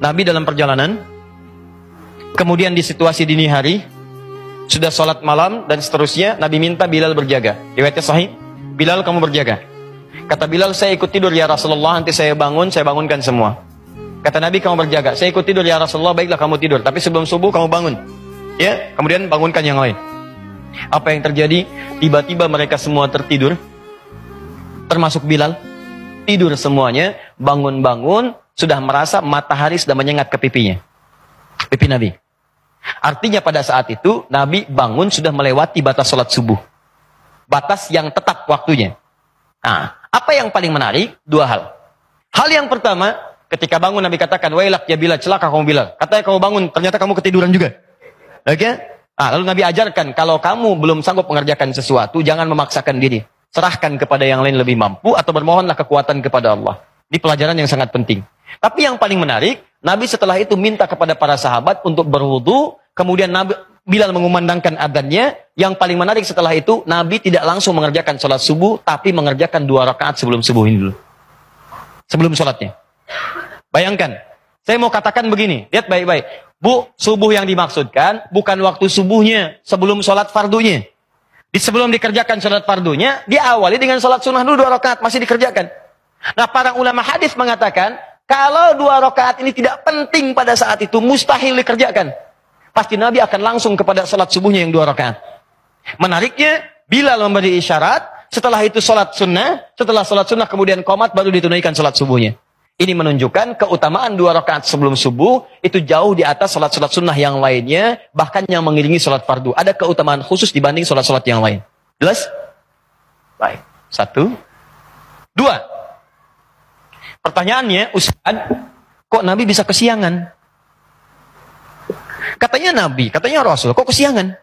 Nabi dalam perjalanan, kemudian di situasi dini hari, sudah sholat malam dan seterusnya, Nabi minta Bilal berjaga. Riwayatnya sahih, Bilal kamu berjaga. Kata Bilal, saya ikut tidur ya Rasulullah, nanti saya bangunkan semua. Kata Nabi, kamu berjaga. Saya ikut tidur ya Rasulullah, baiklah kamu tidur, tapi sebelum subuh kamu bangun. Ya, kemudian bangunkan yang lain. Apa yang terjadi? Tiba-tiba mereka semua tertidur, termasuk Bilal. Tidur semuanya, bangun-bangun, sudah merasa matahari sudah menyengat ke pipinya. Pipi Nabi. Artinya pada saat itu, Nabi bangun sudah melewati batas sholat subuh. Batas yang tetap waktunya. Nah, apa yang paling menarik? Dua hal. Hal yang pertama, ketika bangun Nabi katakan, wailak ya Bilal, celaka kamu Bilal. Katanya kamu bangun, ternyata kamu ketiduran juga. Oke? Nah, lalu Nabi ajarkan, kalau kamu belum sanggup mengerjakan sesuatu, jangan memaksakan diri. Serahkan kepada yang lain lebih mampu, atau bermohonlah kekuatan kepada Allah. Ini pelajaran yang sangat penting. Tapi yang paling menarik, Nabi setelah itu minta kepada para sahabat untuk berwudu, kemudian Bilal mengumandangkan adzannya. Yang paling menarik setelah itu, Nabi tidak langsung mengerjakan sholat subuh, tapi mengerjakan 2 rakaat sebelum subuh ini dulu. Sebelum sholatnya. Bayangkan, saya mau katakan begini, lihat baik-baik. Bu, subuh yang dimaksudkan bukan waktu subuhnya, sebelum sholat fardunya. Sebelum dikerjakan sholat fardunya, diawali dengan sholat sunnah dulu 2 rakaat, masih dikerjakan. Nah, para ulama hadis mengatakan, kalau 2 rakaat ini tidak penting pada saat itu, mustahil dikerjakan. Pasti Nabi akan langsung kepada sholat subuhnya yang 2 rakaat. Menariknya, Bilal memberi isyarat, setelah itu sholat sunnah, setelah sholat sunnah kemudian qomat, baru ditunaikan sholat subuhnya. Ini menunjukkan keutamaan 2 rakaat sebelum subuh, itu jauh di atas sholat-sholat sunnah yang lainnya, bahkan yang mengiringi sholat fardu. Ada keutamaan khusus dibanding sholat-sholat yang lain. Jelas? Baik. 1. 2. Pertanyaannya, Ustaz, kok Nabi bisa kesiangan? Katanya Nabi, katanya Rasul, kok kesiangan?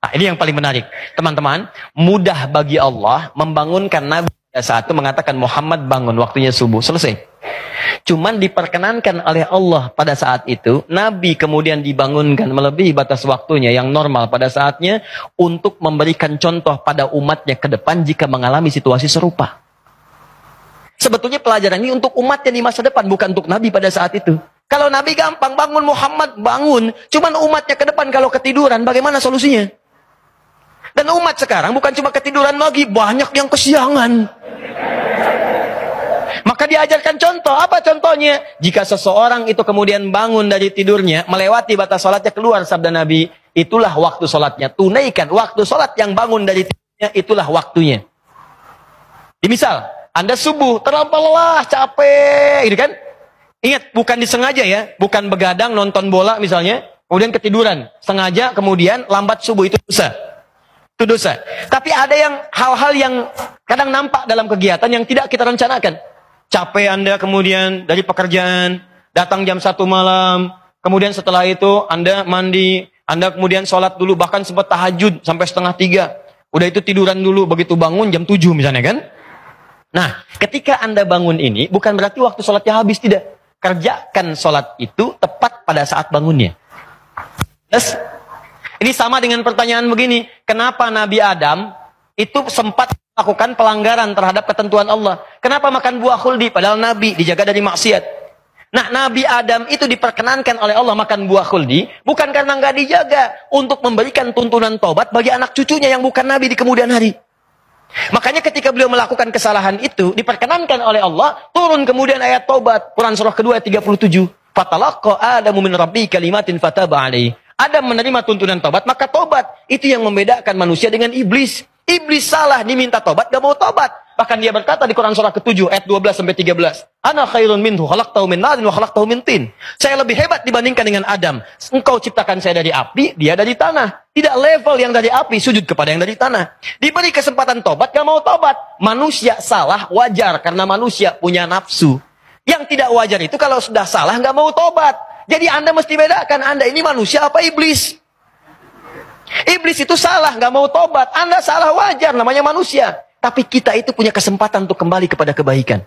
Nah, ini yang paling menarik. Teman-teman, mudah bagi Allah membangunkan Nabi pada saat itu mengatakan Muhammad bangun, waktunya subuh. Selesai. Cuman diperkenankan oleh Allah pada saat itu, Nabi kemudian dibangunkan melebihi batas waktunya yang normal pada saatnya untuk memberikan contoh pada umatnya ke depan jika mengalami situasi serupa. Sebetulnya pelajaran ini untuk umatnya di masa depan, bukan untuk Nabi pada saat itu. Kalau Nabi gampang bangun, Muhammad bangun. Cuman umatnya ke depan kalau ketiduran, bagaimana solusinya? Dan umat sekarang bukan cuma ketiduran lagi, banyak yang kesiangan. Maka diajarkan contoh. Apa contohnya? Jika seseorang itu kemudian bangun dari tidurnya, melewati batas sholatnya, keluar sabda Nabi, itulah waktu sholatnya. Tunaikan waktu sholat yang bangun dari tidurnya, itulah waktunya. Misal, Anda subuh, terlampau lelah, capek, gitu kan? Ingat, bukan disengaja ya, bukan begadang nonton bola misalnya, kemudian ketiduran, sengaja kemudian lambat subuh, itu dosa. Itu dosa. Tapi ada yang hal-hal yang kadang nampak dalam kegiatan yang tidak kita rencanakan. Capek Anda kemudian dari pekerjaan, datang jam 1 malam, kemudian setelah itu Anda mandi, Anda kemudian sholat dulu, bahkan sempat tahajud sampai 2:30. Udah itu tiduran dulu, begitu bangun jam 7 misalnya kan? Nah, ketika Anda bangun ini, bukan berarti waktu sholatnya habis, tidak. Kerjakan sholat itu tepat pada saat bangunnya. Yes. Ini sama dengan pertanyaan begini, kenapa Nabi Adam itu sempat melakukan pelanggaran terhadap ketentuan Allah? Kenapa makan buah khuldi, padahal Nabi dijaga dari maksiat? Nah, Nabi Adam itu diperkenankan oleh Allah makan buah khuldi, bukan karena nggak dijaga, untuk memberikan tuntunan tobat bagi anak cucunya yang bukan Nabi di kemudian hari. Makanya ketika beliau melakukan kesalahan itu, diperkenankan oleh Allah, turun kemudian ayat taubat. Quran surah kedua ayat 37. Fatalaqa Adamu min Rabbi kalimatin fataba alaihi. Adam menerima tuntunan taubat, maka taubat. Itu yang membedakan manusia dengan iblis. Iblis salah, diminta taubat, gak mau taubat. Bahkan dia berkata di Quran surah ke-7 ayat 12-13. Ana khairun minhu khalaqtahu min narin wa khalaqtahu min tin. Saya lebih hebat dibandingkan dengan Adam. Engkau ciptakan saya dari api, dia dari tanah. Tidak level yang dari api, sujud kepada yang dari tanah. Diberi kesempatan tobat, gak mau tobat. Manusia salah, wajar. Karena manusia punya nafsu. Yang tidak wajar itu kalau sudah salah, gak mau tobat. Jadi Anda mesti bedakan, Anda ini manusia apa iblis? Iblis itu salah, gak mau tobat. Anda salah, wajar, namanya manusia. Tapi kita itu punya kesempatan untuk kembali kepada kebaikan.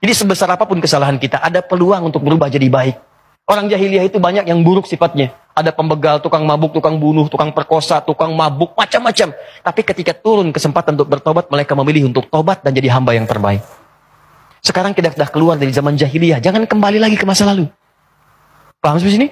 Jadi sebesar apapun kesalahan kita, ada peluang untuk berubah jadi baik. Orang jahiliyah itu banyak yang buruk sifatnya. Ada pembegal, tukang mabuk, tukang bunuh, tukang perkosa, tukang mabuk, macam-macam. Tapi ketika turun kesempatan untuk bertobat, mereka memilih untuk tobat dan jadi hamba yang terbaik. Sekarang kita sudah keluar dari zaman jahiliyah, jangan kembali lagi ke masa lalu. Paham sampai sini?